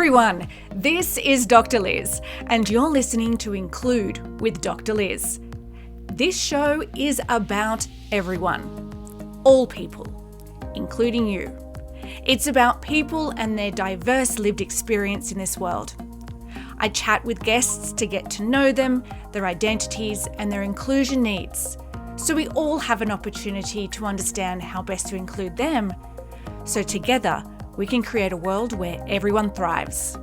everyone, this is Dr. Liz, and you're listening to Include with Dr. Liz. This show is about everyone, all people, including you. It's about people and their diverse lived experience in this world. I chat with guests to get to know them, their identities, and their inclusion needs, so we all have an opportunity to understand how best to include them, so together we can create a world where everyone thrives.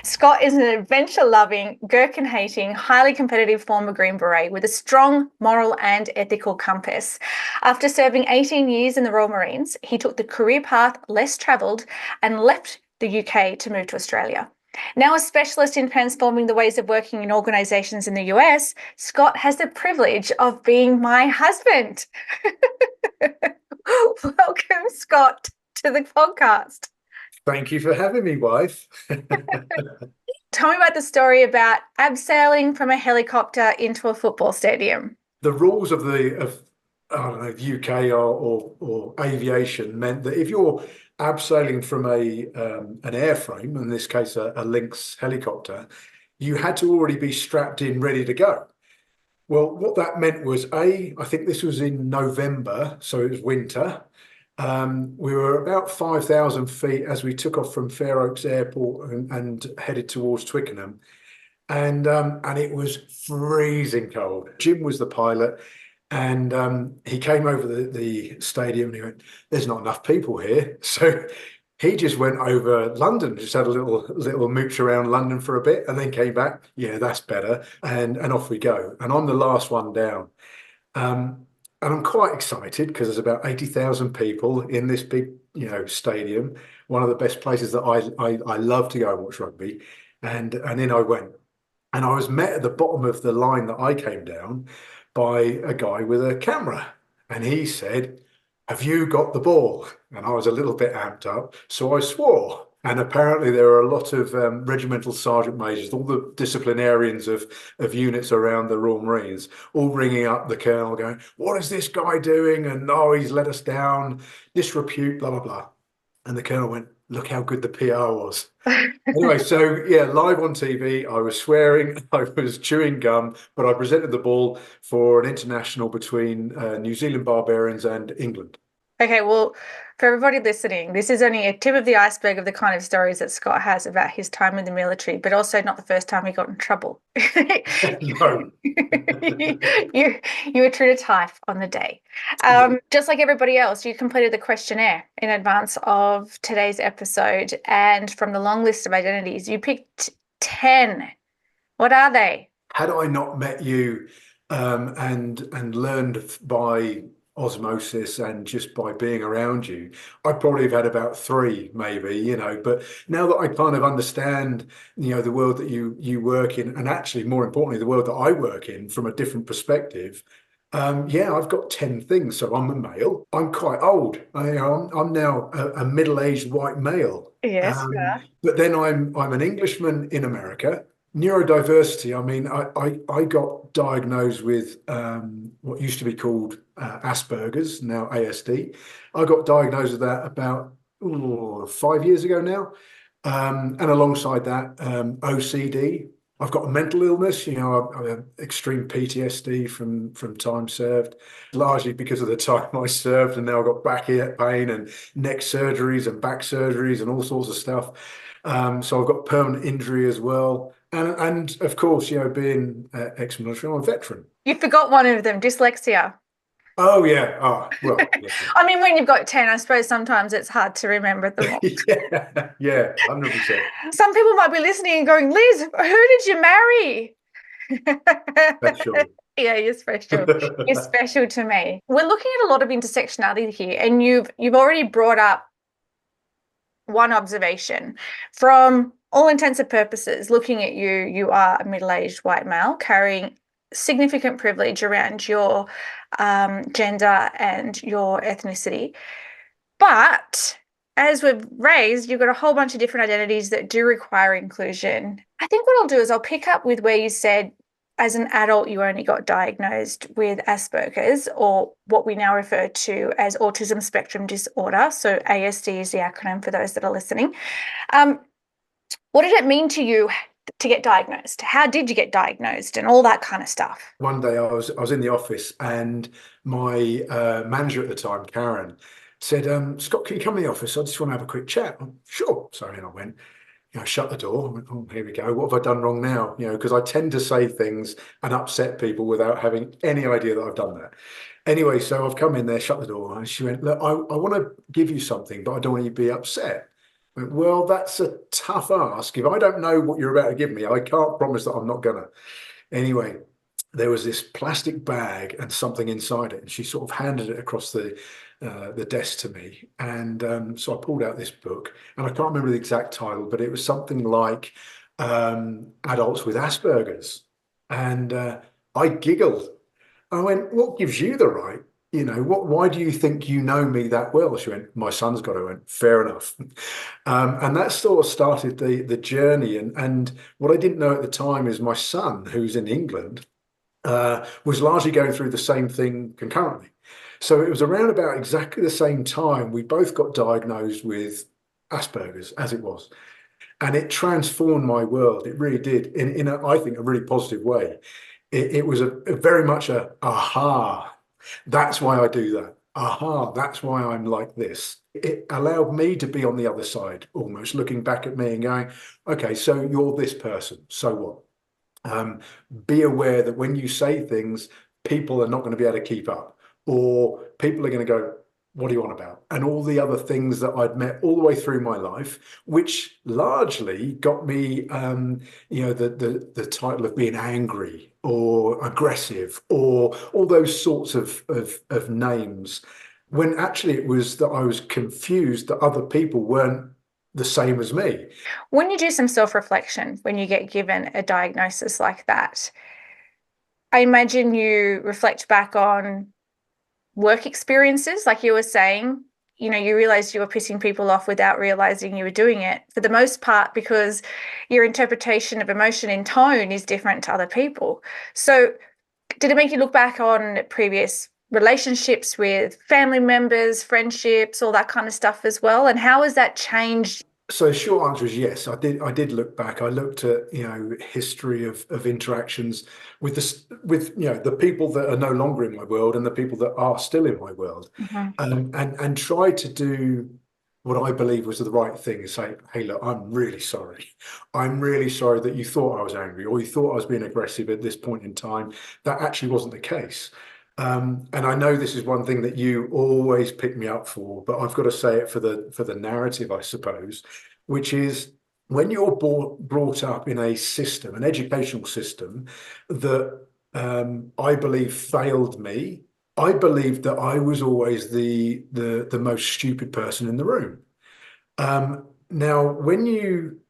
Scott is an adventure-loving, gerkin-hating, highly competitive former Green Beret with a strong moral and ethical compass. After serving 18 years in the Royal Marines, he took the career path less travelled and left the UK to move to Australia. Now a specialist in transforming the ways of working in organisations in the US, Scott has the privilege of being my husband. Welcome, Scott, to the podcast. Thank you for having me, wife. Tell me about the story about abseiling from a helicopter into a football stadium. The rules of the UK or aviation meant that if you're abseiling from an airframe, in this case a Lynx helicopter, you had to already be strapped in, ready to go. Well, what that meant was, I think this was in November, so it was winter. We were about 5,000 feet as we took off from Fair Oaks Airport and headed towards Twickenham. And it was freezing cold. Jim was the pilot, and he came over the stadium and he went, "There's not enough people here." So he just went over London, just had a little mooch around London for a bit, and then came back. Yeah, that's better. And off we go. And I'm the last one down. And I'm quite excited because there's about 80,000 people in this big, stadium. One of the best places that I love to go and watch rugby. And in I went. And I was met at the bottom of the line that I came down by a guy with a camera. And he said, "Have you got the ball?" And I was a little bit amped up, so I swore. And apparently there are a lot of regimental sergeant majors, all the disciplinarians of units around the Royal Marines, all ringing up the colonel going, "What is this guy doing? And no, he's let us down, disrepute, blah, blah, blah." And the colonel went, "Look how good the PR was." Anyway, so yeah, live on TV, I was swearing, I was chewing gum, but I presented the ball for an international between New Zealand Barbarians and England. Okay, well, for everybody listening, this is only a tip of the iceberg of the kind of stories that Scott has about his time in the military, but also not the first time he got in trouble. No. You were true to type on the day. Just like everybody else, you completed the questionnaire in advance of today's episode, and from the long list of identities, you picked 10. What are they? Had I not met you and learned by osmosis and just by being around you, I'd probably have had about 3 maybe, but now that I kind of understand, the world that you work in, and actually more importantly, the world that I work in from a different perspective, I've got 10 things. So I'm a male. I'm quite old. I'm now a middle-aged white male. Yes, yeah. But then I'm an Englishman in America. Neurodiversity, I got diagnosed with what used to be called Asperger's, now ASD. I got diagnosed with that about 5 years ago now. And alongside that, OCD. I've got a mental illness, I have extreme PTSD from time served, largely because of the time I served, and now I've got back pain and neck surgeries and back surgeries and all sorts of stuff. So I've got permanent injury as well. And of course, being ex-military, I'm a veteran. You forgot one of them, dyslexia. Oh, yeah. Oh, well. Yeah. When you've got 10, I suppose sometimes it's hard to remember them all. yeah, 100%. Some people might be listening and going, "Liz, who did you marry?" Special. Yeah, you're special. You're special to me. We're looking at a lot of intersectionality here, and you've already brought up one observation. From all intents and purposes, looking at you, you are a middle-aged white male carrying significant privilege around your gender and your ethnicity. But as we've raised, you've got a whole bunch of different identities that do require inclusion. I think what I'll do is I'll pick up with where you said as an adult, you only got diagnosed with Asperger's, or what we now refer to as autism spectrum disorder. So ASD is the acronym for those that are listening. What did it mean to you to get diagnosed? How did you get diagnosed and all that kind of stuff? One day I was in the office, and my manager at the time, Karen, said, Scott, can you come in the office? I just want to have a quick chat. Sure. So in I went. Shut the door. I went, oh, here we go. What have I done wrong now? Because I tend to say things and upset people without having any idea that I've done that. Anyway, so I've come in there, shut the door, and she went, look, I want to give you something, but I don't want you to be upset. I went, well, that's a tough ask. If I don't know what you're about to give me, I can't promise that I'm not gonna. Anyway, there was this plastic bag and something inside it, and she sort of handed it across the desk to me. And so I pulled out this book, and I can't remember the exact title, but it was something like Adults with Asperger's. And I giggled. I went, what gives you the right? Why do you think you know me that well? She went, my son's got it. I went, fair enough. And that sort of started the journey. And what I didn't know at the time is my son, who's in England, was largely going through the same thing concurrently. So it was around about exactly the same time we both got diagnosed with Asperger's, as it was. And it transformed my world. It really did, in I think, a really positive way. It was a very much a aha. That's why I do that. Aha, that's why I'm like this. It allowed me to be on the other side, almost looking back at me and going, okay, so you're this person. So what? Be aware that when you say things, people are not going to be able to keep up, or people are going to go, what do you want about? And all the other things that I'd met all the way through my life, which largely got me, the title of being angry or aggressive, or all those sorts of names, when actually it was that I was confused that other people weren't the same as me. When you do some self-reflection, when you get given a diagnosis like that, I imagine you reflect back on work experiences, like you were saying, you realized you were pissing people off without realizing you were doing it, for the most part, because your interpretation of emotion in tone is different to other people. So did it make you look back on previous relationships with family members, friendships, all that kind of stuff as well? And how has that changed? So the short answer is yes, I did look back. I looked at, history of interactions with the people that are no longer in my world and the people that are still in my world. Mm-hmm. And tried to do what I believe was the right thing, is say, hey, look, I'm really sorry. I'm really sorry that you thought I was angry, or you thought I was being aggressive at this point in time. That actually wasn't the case. And I know this is one thing that you always pick me up for, but I've got to say it for the narrative, I suppose, which is, when you're brought up in a system, an educational system that I believe failed me. I believed that I was always the most stupid person in the room. Now, when you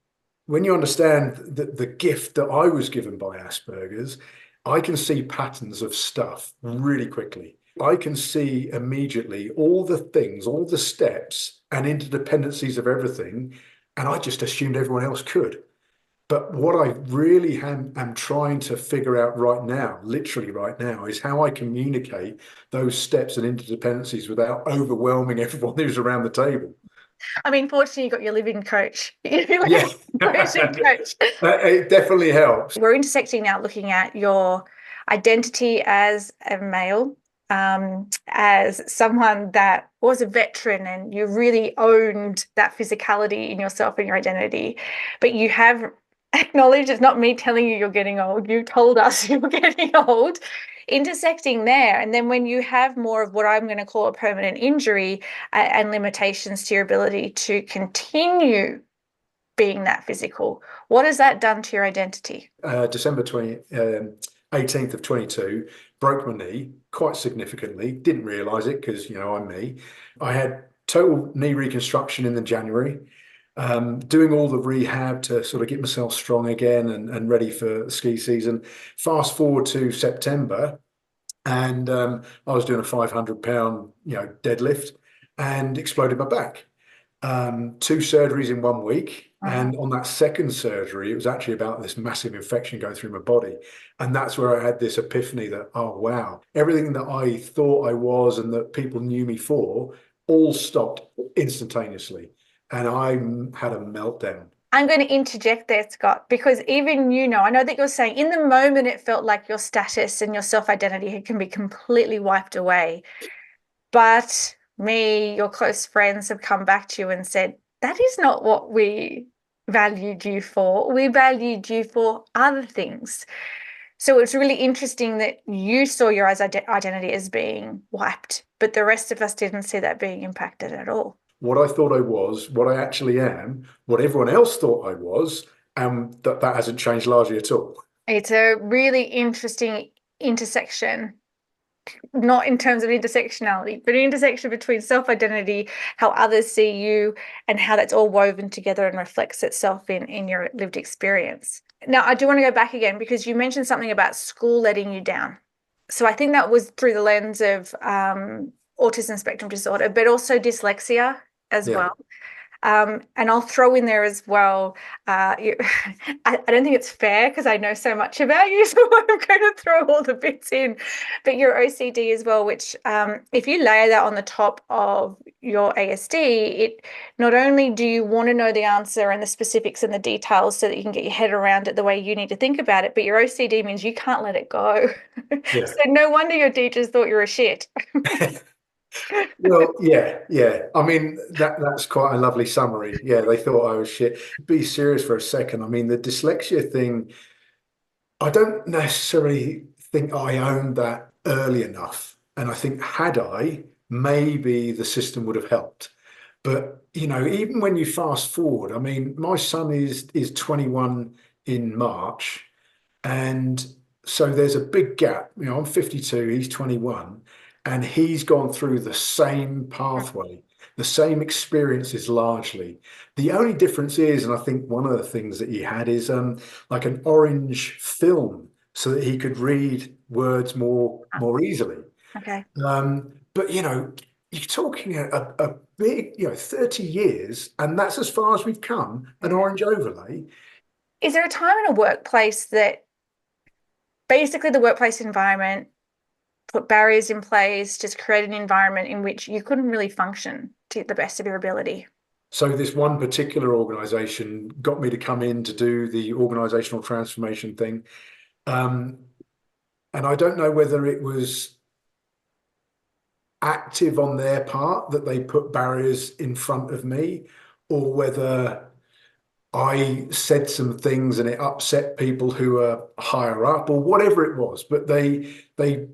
understand the gift that I was given by Asperger's, I can see patterns of stuff really quickly. I can see immediately all the things, all the steps and interdependencies of everything, and I just assumed everyone else could. But what I really am trying to figure out right now, literally right now, is how I communicate those steps and interdependencies without overwhelming everyone who's around the table. I mean, fortunately, you got your living coach. Yeah, coach. It definitely helps. We're intersecting now, looking at your identity as a male, as someone that was a veteran, and you really owned that physicality in yourself and your identity. But you have acknowledged, it's not me telling you you're getting old. You told us you were getting old. Intersecting there. And then when you have more of what I'm going to call a permanent injury and limitations to your ability to continue being that physical, what has that done to your identity? December 18th of 22, broke my knee quite significantly. Didn't realise it because, I'm me. I had total knee reconstruction in the January, doing all the rehab to sort of get myself strong again and ready for the ski season. Fast forward to September, and I was doing a 500-pound, deadlift, and exploded my back. two surgeries in 1 week. Uh-huh. And on that second surgery, it was actually about this massive infection going through my body. And that's where I had this epiphany that, oh, wow, everything that I thought I was and that people knew me for all stopped instantaneously. And I had a meltdown. I'm going to interject there, Scott, because even I know that you're saying in the moment it felt like your status and your self-identity can be completely wiped away. But your close friends have come back to you and said, that is not what we valued you for. We valued you for other things. So it's really interesting that you saw your identity as being wiped, but the rest of us didn't see that being impacted at all. What I thought I was, what I actually am, what everyone else thought I was, and that hasn't changed largely at all. It's a really interesting intersection, not in terms of intersectionality, but an intersection between self-identity, how others see you, and how that's all woven together and reflects itself in your lived experience. Now, I do want to go back again because you mentioned something about school letting you down. So I think that was through the lens of autism spectrum disorder, but also dyslexia as Yeah. well. And I'll throw in there as well. I don't think it's fair because I know so much about you, so I'm going to throw all the bits in. But your OCD as well, which if you layer that on the top of your ASD, it not only do you want to know the answer and the specifics and the details so that you can get your head around it the way you need to think about it, but your OCD means you can't let it go. Yeah. So no wonder your teachers thought you were a shit. Well, yeah. I mean, that's quite a lovely summary. Yeah, they thought I was shit. Be serious for a second. I mean, the dyslexia thing, I don't necessarily think I owned that early enough. And I think had I, maybe the system would have helped. But, even when you fast forward, I mean, my son is 21 in March. And so there's a big gap. I'm 52, he's 21, and he's gone through the same pathway, the same experiences largely. The only difference is, and I think one of the things that he had is like an orange film so that he could read words more easily. Okay. But you're talking a big, 30 years, and that's as far as we've come, an orange overlay. Is there a time in a workplace that basically the workplace environment put barriers in place, just create an environment in which you couldn't really function to the best of your ability? So this one particular organization got me to come in to do the organizational transformation thing. Um, and I don't know whether it was active on their part that they put barriers in front of me, or whether I said some things and it upset people who are higher up, or whatever it was. But they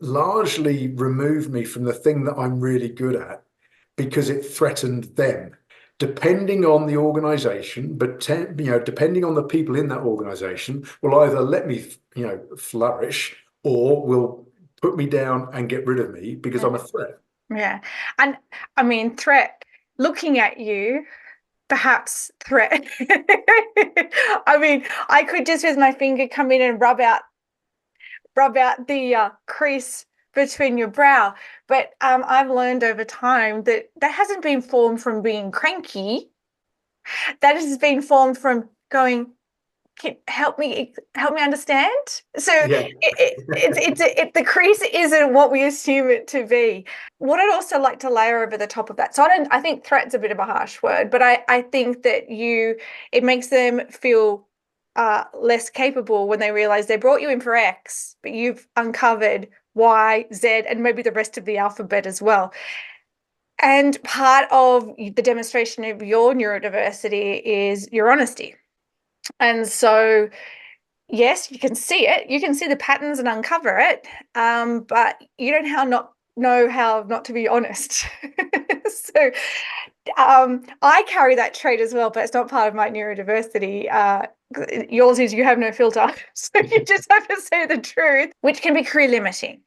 largely removed me from the thing that I'm really good at because it threatened them. Depending on the organization, but depending on the people in that organization, will either let me, flourish, or will put me down and get rid of me because I'm a threat. Yeah. And I mean, threat, looking at you, perhaps threat. I mean, I could just with my finger come in and rub out the crease between your brow. But I've learned over time that hasn't been formed from being cranky. That has been formed from going, help me understand. So Yeah. the crease isn't what we assume it to be. What I'd also like to layer over the top of that, so I think threat's a bit of a harsh word, but I think that it makes them feel less capable when they realize they brought you in for X, but you've uncovered Y, Z, and maybe the rest of the alphabet as well. And part of the demonstration of your neurodiversity is your honesty. And so, yes, you can see it. You can see the patterns and uncover it, but you don't know how not to be honest. So I carry that trait as well, but it's not part of my neurodiversity. Yours is you have no filter. So you just have to say the truth, which can be career limiting.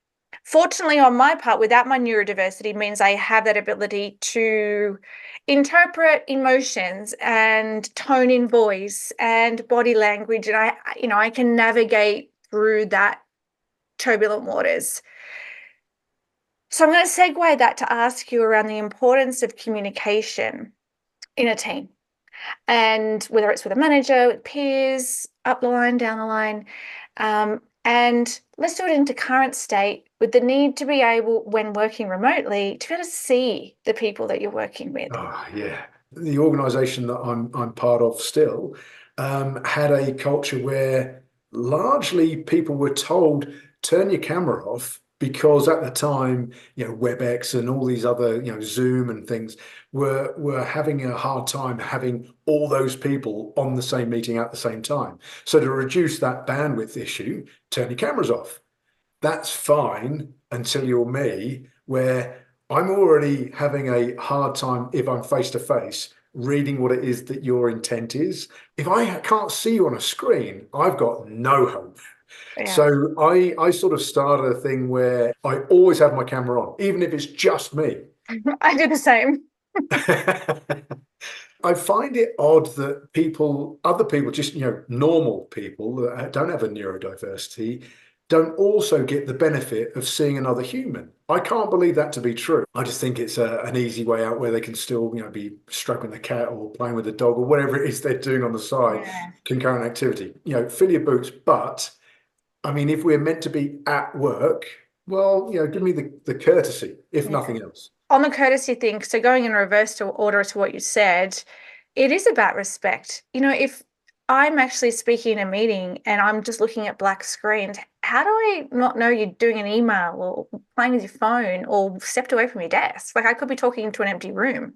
Fortunately, on my part, without my neurodiversity, means I have that ability to interpret emotions and tone in voice and body language, and I can navigate through that turbulent waters. So I'm going to segue that to ask you around the importance of communication in a team. And whether it's with a manager, with peers, up the line, down the line. And let's do it into current state with the need to be able, when working remotely, to be able to see the people that you're working with. Oh, yeah. The organisation that I'm part of still had a culture where largely people were told, turn your camera off, because at the time, WebEx and all these other, Zoom and things were having a hard time having all those people on the same meeting at the same time. So to reduce that bandwidth issue, turn your cameras off. That's fine until you're me, where I'm already having a hard time, if I'm face to face, reading what it is that your intent is. If I can't see you on a screen, I've got no hope. Yeah. So I sort of started a thing where I always have my camera on, even if it's just me. I do the same. I find it odd that other people, just, normal people that don't have a neurodiversity, don't also get the benefit of seeing another human. I can't believe that to be true. I just think it's an easy way out where they can still, be stroking the cat or playing with the dog or whatever it is they're doing on the side, concurrent activity. Fill your boots. But I mean, if we're meant to be at work, well, give me the courtesy, if nothing else. On the courtesy thing, so going in reverse order to what you said, it is about respect. If I'm actually speaking in a meeting and I'm just looking at black screens, how do I not know you're doing an email or playing with your phone or stepped away from your desk? Like, I could be talking into an empty room.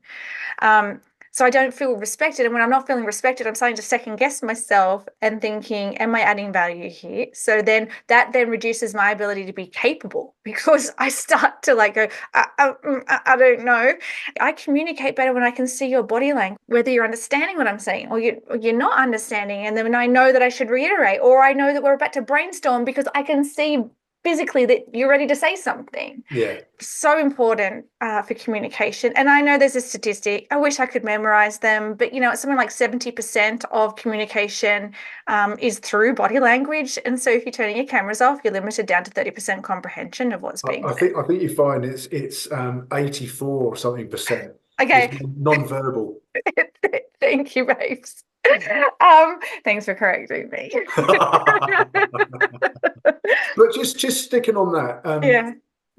So I don't feel respected. And when I'm not feeling respected, I'm starting to second guess myself and thinking, am I adding value here? So then that reduces my ability to be capable, because I start to go, I don't know. I communicate better when I can see your body language, whether you're understanding what I'm saying or you're not understanding. And then when I know that I should reiterate, or I know that we're about to brainstorm because I can see physically that you're ready to say something. Yeah. So important for communication. And I know there's a statistic, I wish I could memorize them, but it's something like 70% of communication is through body language. And so if you're turning your cameras off, you're limited down to 30% comprehension of what's being said. I think you find it's 84 or something percent. Okay. Non-verbal. Thank you, babes. Thanks for correcting me. But just sticking on that, yeah.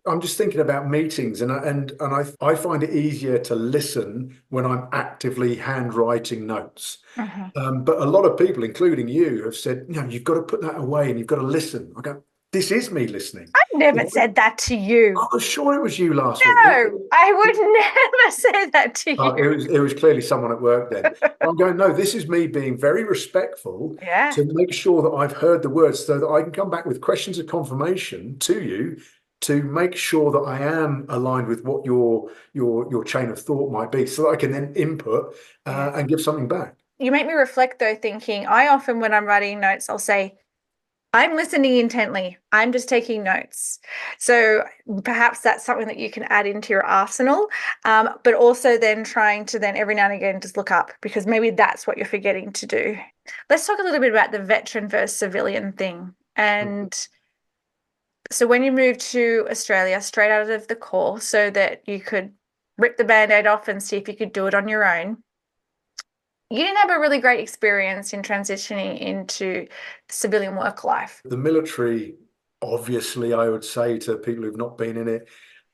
I'm just thinking about meetings, and I find it easier to listen when I'm actively handwriting notes. But a lot of people, including you, have said, you've got to put that away and you've got to listen. I go, this is me listening. I never said that to you. I was sure it was you last week. No, I would never say that to you. It was clearly someone at work then. I'm going, no, this is me being very respectful to make sure that I've heard the words so that I can come back with questions of confirmation to you to make sure that I am aligned with what your chain of thought might be, so that I can then input and give something back. You make me reflect, though, thinking I often, when I'm writing notes, I'll say, I'm listening intently. I'm just taking notes. So perhaps that's something that you can add into your arsenal, but also then trying to then every now and again just look up, because maybe that's what you're forgetting to do. Let's talk a little bit about the veteran versus civilian thing. And so when you moved to Australia straight out of the Corps so that you could rip the Band-Aid off and see if you could do it on your own, you didn't have a really great experience in transitioning into civilian work life. The military, obviously, I would say to people who've not been in it,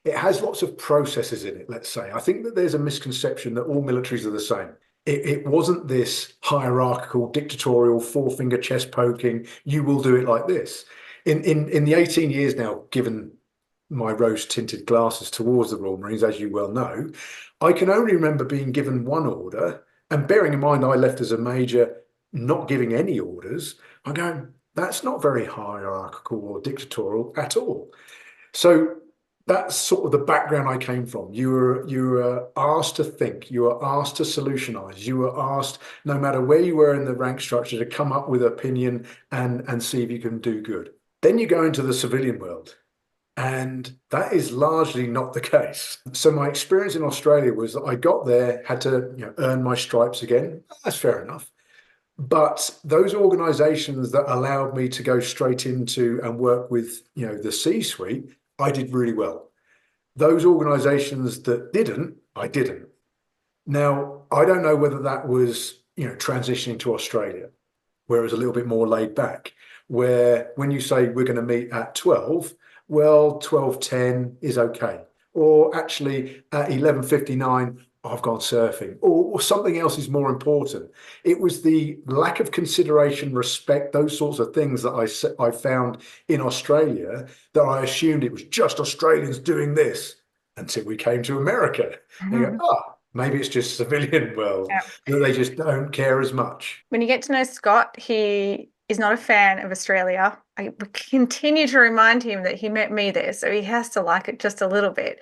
it has lots of processes in it, let's say. I think that there's a misconception that all militaries are the same. It wasn't this hierarchical, dictatorial, four-finger chest poking, you will do it like this. In the 18 years now, given my rose-tinted glasses towards the Royal Marines, as you well know, I can only remember being given one order. And bearing in mind, I left as a major, not giving any orders. I'm going, that's not very hierarchical or dictatorial at all. So that's sort of the background I came from. You were asked to think, you were asked to solutionize, you were asked, no matter where you were in the rank structure, to come up with opinion and see if you can do good. Then you go into the civilian world. And that is largely not the case. So my experience in Australia was that I got there, had to earn my stripes again. That's fair enough. But those organizations that allowed me to go straight into and work with the C-suite, I did really well. Those organizations that didn't, I didn't. Now, I don't know whether that was, transitioning to Australia, where it was a little bit more laid back, where when you say we're going to meet at 12, well, 12:10 is okay. Or actually at 11:59, I've gone surfing, or something else is more important. It was the lack of consideration, respect, those sorts of things that I found in Australia, that I assumed it was just Australians doing this until we came to America. And you go, Mhm. maybe it's just civilian world, Yeah. that they just don't care as much. When you get to know Scott, he is not a fan of Australia. I continue to remind him that he met me there, so he has to like it just a little bit.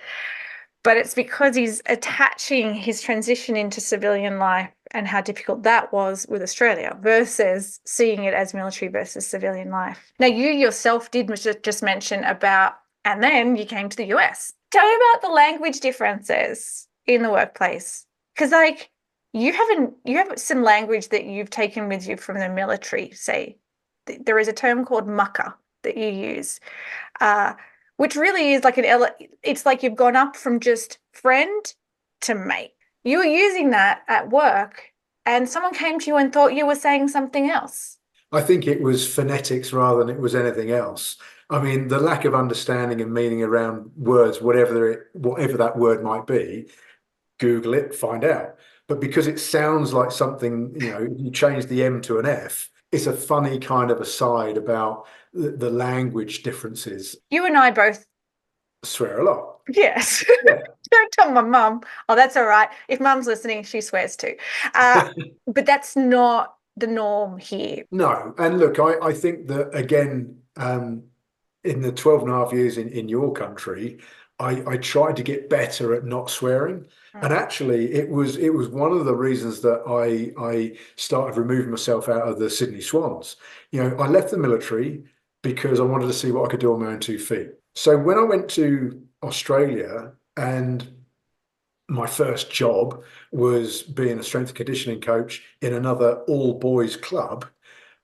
But it's because he's attaching his transition into civilian life and how difficult that was with Australia versus seeing it as military versus civilian life. Now, you yourself did just mention about, and then you came to the US. Tell me about the language differences in the workplace. Because, like, you have some language that you've taken with you from the military, say. There is a term called mucker that you use. Uh, which really is like it's like you've gone up from just friend to mate. You were using that at work, and someone came to you and thought you were saying something else. I think it was phonetics rather than it was anything else. I mean, the lack of understanding and meaning around words, whatever that word might be, Google it, find out. But because it sounds like something, you change the M to an F, it's a funny kind of aside about the language differences. You and I both, I swear a lot. yes. Yeah. Don't tell my mum. Oh, that's all right. If mum's listening, she swears too. But that's not the norm here. No. And look, I think that again, in the 12 and a half years in your country, I tried to get better at not swearing. And Mm. actually, it was one of the reasons that I started removing myself out of the Sydney Swans. I left the military because I wanted to see what I could do on my own 2 feet. So when I went to Australia, and my first job was being a strength and conditioning coach in another all boys club.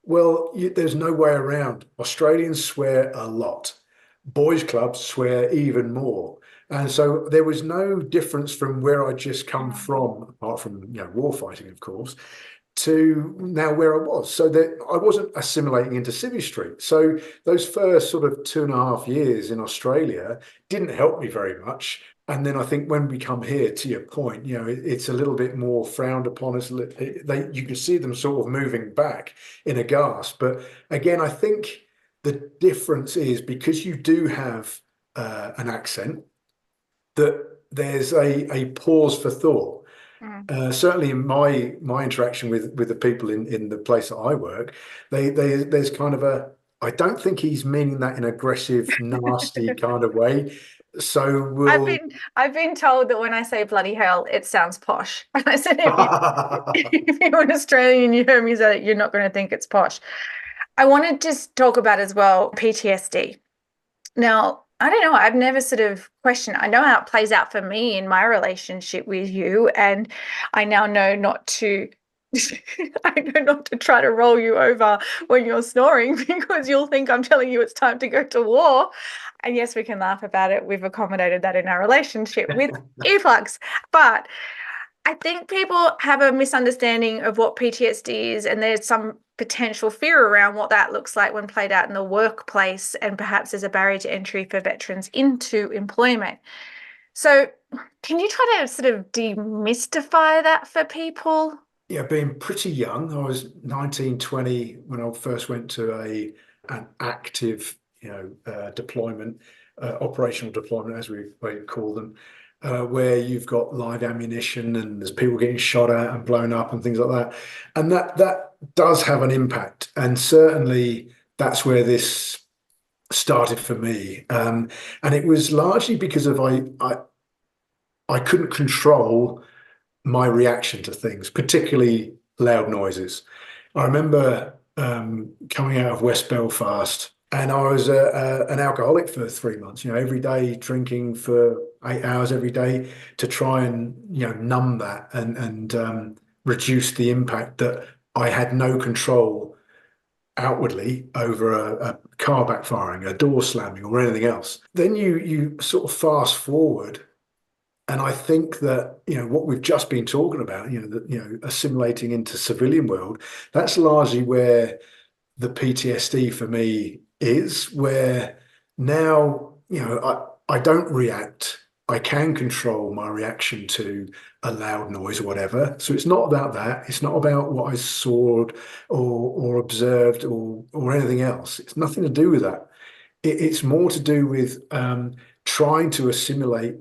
Well, there's no way around. Australians swear a lot. Boys' clubs swear even more. And so there was no difference from where I just come from, apart from war fighting, of course, to now where I was. So that I wasn't assimilating into Civvy Street. So those first sort of 2.5 years in Australia didn't help me very much. And then I think when we come here, to your point, it's a little bit more frowned upon. You can see them sort of moving back in a gasp. But again, I think the difference is because you do have an accent, that there's a pause for thought. Mm. Certainly in my interaction with the people in the place that I work, there's kind of I don't think he's meaning that in aggressive, nasty kind of way. So I've we'll been I've been told that when I say bloody hell, it sounds posh. And I said, if you're an Australian, you hear me say it, you're not going to think it's posh. I want to just talk about as well PTSD. Now, I don't know. I've never sort of questioned. I know how it plays out for me in my relationship with you, and I now know not to. I know not to try to roll you over when you're snoring because you'll think I'm telling you it's time to go to war. And yes, we can laugh about it. We've accommodated that in our relationship with earplugs. But I think people have a misunderstanding of what PTSD is, and there's some potential fear around what that looks like when played out in the workplace, and perhaps there's a barrier to entry for veterans into employment. So, can you try to sort of demystify that for people? Yeah, being pretty young. I was 19, 20 when I first went to an active, deployment, operational deployment, as we call them, where you've got live ammunition and there's people getting shot at and blown up and things like that. And that does have an impact. And certainly that's where this started for me. And it was largely because of I couldn't control my reaction to things, particularly loud noises. I remember coming out of West Belfast, and I was an alcoholic for 3 months. Every day drinking for 8 hours every day to try and numb that and reduce the impact that I had no control outwardly over a car backfiring, a door slamming, or anything else. Then you sort of fast forward And I think that, what we've just been talking about, assimilating into civilian world, that's largely where the PTSD for me is, where now, I don't react. I can control my reaction to a loud noise or whatever. So it's not about that. It's not about what I saw or observed or anything else. It's nothing to do with that. It's more to do with trying to assimilate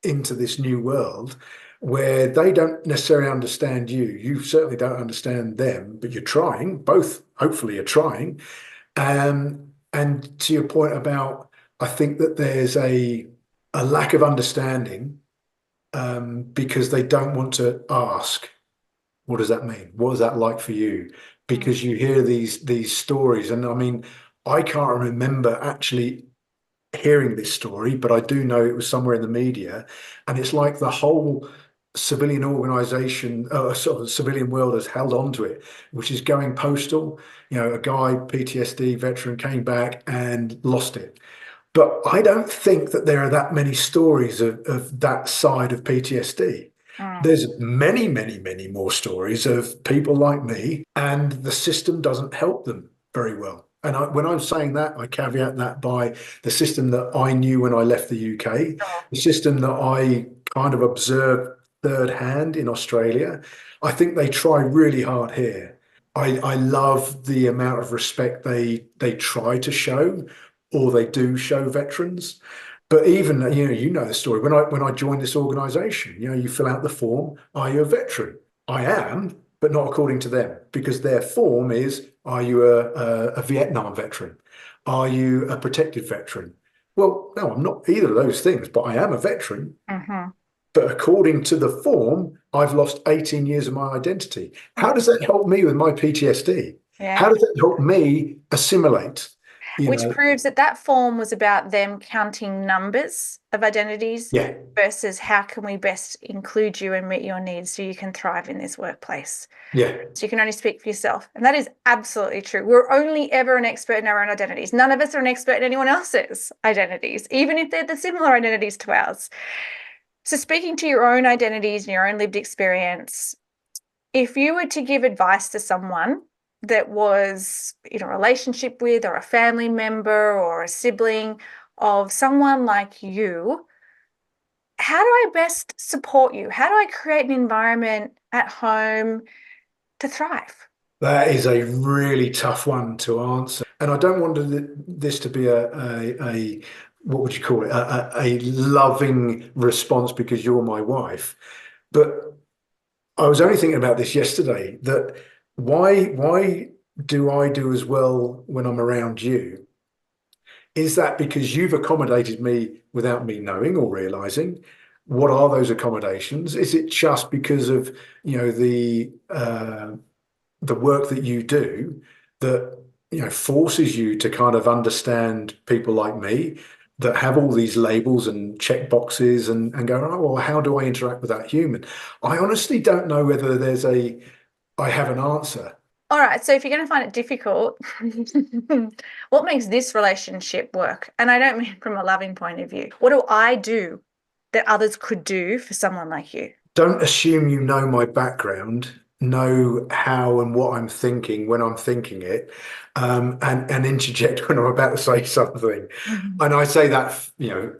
into this new world where they don't necessarily understand you. You certainly don't understand them, but you're trying. Both, hopefully, are trying. And to your point about, I think that there's a lack of understanding because they don't want to ask, what does that mean? What is that like for you? Because you hear these stories, and I mean, I can't remember actually hearing this story, but I do know it was somewhere in the media, and it's like the whole civilian organization, sort of civilian world has held on to it, which is going postal. A guy, PTSD veteran, came back and lost it. But I don't think that there are that many stories of that side of PTSD. There's many, many, many more stories of people like me, and the system doesn't help them very well. And when I'm saying that, I caveat that by the system that I knew when I left the UK, the system that I kind of observed third hand in Australia. I think they try really hard here. I love the amount of respect they try to show, or they do show veterans. But even the story. When I joined this organisation, you fill out the form. Are you a veteran? I am, but not according to them, because their form is: are you a Vietnam veteran? Are you a protected veteran? Well, no, I'm not either of those things, but I am a veteran. But according to the form, I've lost 18 years of my identity. How does that help me with my PTSD? Yeah. How does it help me assimilate? Which proves that form was about them counting numbers of identities versus how can we best include you and meet your needs so you can thrive in this workplace. Yeah. So you can only speak for yourself. And that is absolutely true. We're only ever an expert in our own identities. None of us are an expert in anyone else's identities, even if they're the similar identities to ours. So speaking to your own identities and your own lived experience, if you were to give advice to someone that was in a relationship with, or a family member or a sibling of someone like you, how do I best support you? How do I create an environment at home to thrive? That is a really tough one to answer. And I don't want this to be a what would you call it? A loving response because you're my wife. But I was only thinking about this yesterday, that why do I do as well when I'm around you? Is that because you've accommodated me without me knowing or realizing? What are those accommodations? Is it just because of the work that you do that forces you to kind of understand people like me that have all these labels and check boxes and go, oh, well, how do I interact with that human? I honestly don't know whether I have an answer. All right, so if you're going to find it difficult, what makes this relationship work? And I don't mean from a loving point of view. What do I do that others could do for someone like you? Don't assume you know my background. Know how and what I'm thinking when I'm thinking it, and interject when I'm about to say something. And I say that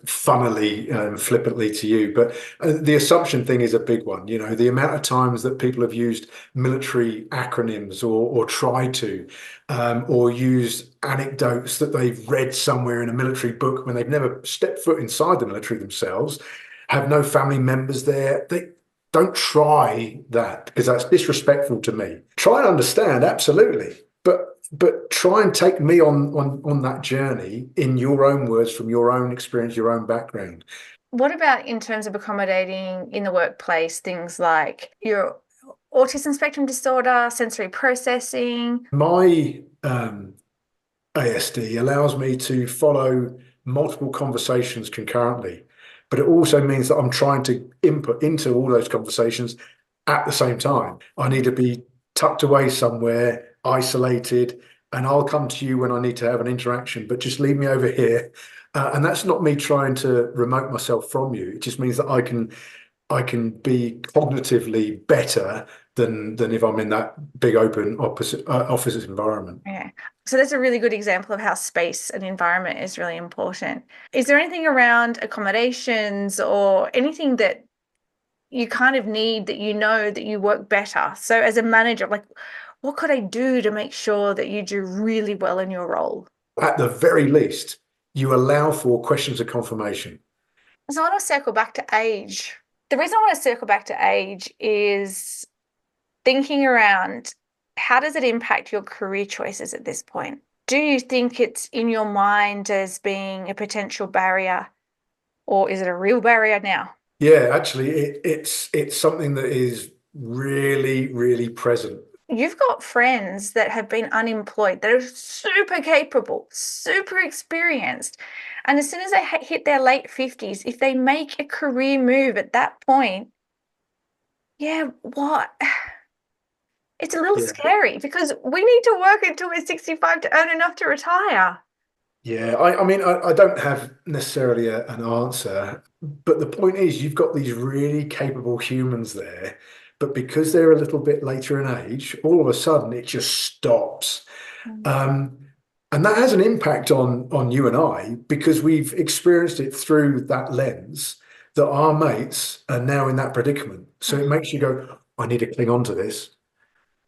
funnily, flippantly to you, but the assumption thing is a big one. The amount of times that people have used military acronyms or tried to, or use anecdotes that they've read somewhere in a military book when they've never stepped foot inside the military themselves, have no family members there. Don't try that, because that's disrespectful to me. Try and understand, absolutely, but try and take me on that journey in your own words, from your own experience, your own background. What about in terms of accommodating in the workplace, things like your autism spectrum disorder, sensory processing? My ASD allows me to follow multiple conversations concurrently, but it also means that I'm trying to input into all those conversations at the same time. I need to be tucked away somewhere, isolated, and I'll come to you when I need to have an interaction, but just leave me over here. And that's not me trying to remote myself from you. It just means that I can be cognitively better than if I'm in that big open opposite office environment. Yeah. So that's a really good example of how space and environment is really important. Is there anything around accommodations or anything that you kind of need that you know that you work better? So as a manager, like what could I do to make sure that you do really well in your role? At the very least, you allow for questions of confirmation. So I want to circle back to age. The reason I want to circle back to age is thinking around how does it impact your career choices at this point? Do you think it's in your mind as being a potential barrier, or is it a real barrier now? Yeah, actually, it's something that is really, really present. You've got friends that have been unemployed that are super capable, super experienced. And as soon as they hit their late 50s, if they make a career move at that point, yeah, what? It's a little Yeah. scary because we need to work until we're 65 to earn enough to retire. Yeah, I mean, I don't have necessarily an answer, but the point is, you've got these really capable humans there, but because they're a little bit later in age, all of a sudden it just stops. Mm. Um, and that has an impact on you and I because we've experienced it through that lens that our mates are now in that predicament. So it makes you go, I need to cling on to this.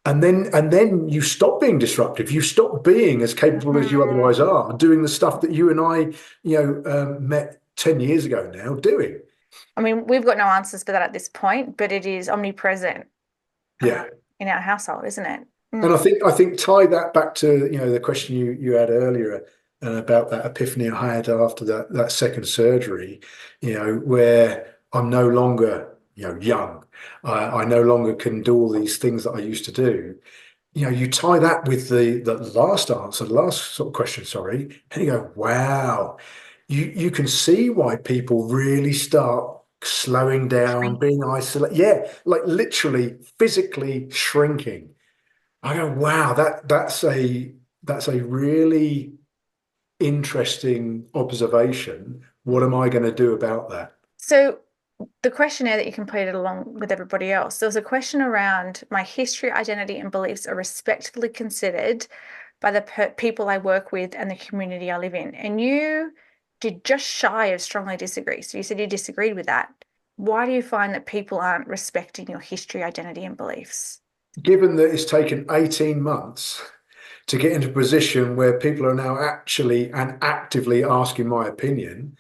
And then you stop being disruptive. You stop being as capable as you otherwise are, doing the stuff that you and I, met 10 years ago now doing. I mean, we've got no answers for that at this point, but it is omnipresent Yeah. in our household, isn't it? And I think tie that back to, the question you had earlier about that epiphany I had after that second surgery, where I'm no longer, young. I no longer can do all these things that I used to do. You tie that with the last answer, the last sort of question, sorry, and you go, wow, you can see why people really start slowing down, Shrinking. being isolated. Yeah, like literally physically shrinking. I go, wow, that's a really interesting observation. What am I going to do about that? So the questionnaire that you completed along with everybody else, there was a question around my history, identity, and beliefs are respectfully considered by the people I work with and the community I live in. And you did just shy of strongly disagree. So you said you disagreed with that. Why do you find that people aren't respecting your history, identity, and beliefs? Given that it's taken 18 months to get into a position where people are now actually and actively asking my opinion,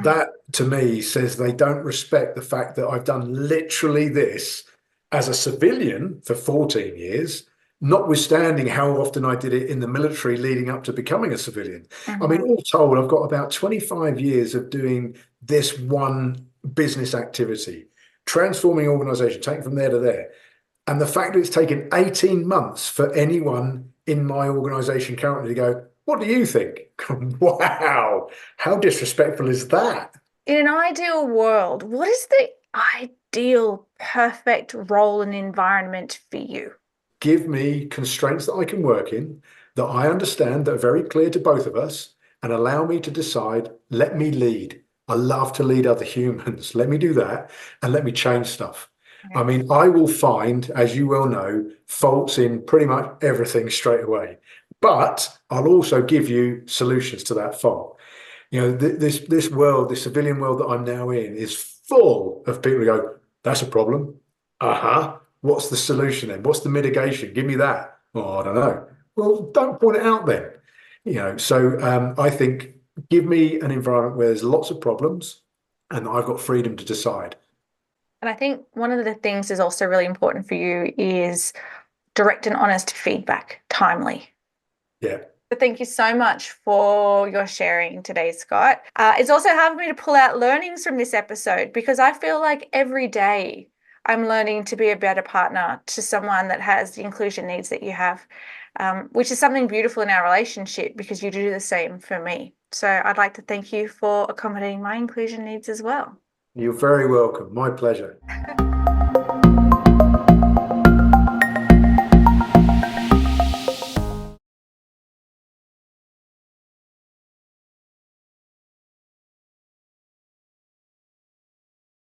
that to me says they don't respect the fact that I've done literally this as a civilian for 14 years, notwithstanding how often I did it in the military leading up to becoming a civilian. I mean, all told, I've got about 25 years of doing this one business activity, transforming organization, taking from there to there. And the fact that it's taken 18 months for anyone in my organization currently to go, what do you think? Wow, how disrespectful is that? In an ideal world, what is the ideal perfect role and environment for you? Give me constraints that I can work in, that I understand, that are very clear to both of us, and allow me to decide, let me lead. I love to lead other humans. Let me do that and let me change stuff. I mean, I will find, as you well know, faults in pretty much everything straight away. But I'll also give you solutions to that fault. This world, this civilian world that I'm now in, is full of people who go, "That's a problem. Uh-huh. What's the solution then? What's the mitigation? Give me that." Oh, I don't know. Well, don't point it out then. So I think give me an environment where there's lots of problems, and I've got freedom to decide. And I think one of the things is also really important for you is direct and honest feedback, timely. Yeah. Thank you so much for your sharing today, Scott. It's also helped me to pull out learnings from this episode because I feel like every day I'm learning to be a better partner to someone that has the inclusion needs that you have, which is something beautiful in our relationship because you do the same for me. So I'd like to thank you for accommodating my inclusion needs as well. You're very welcome. My pleasure.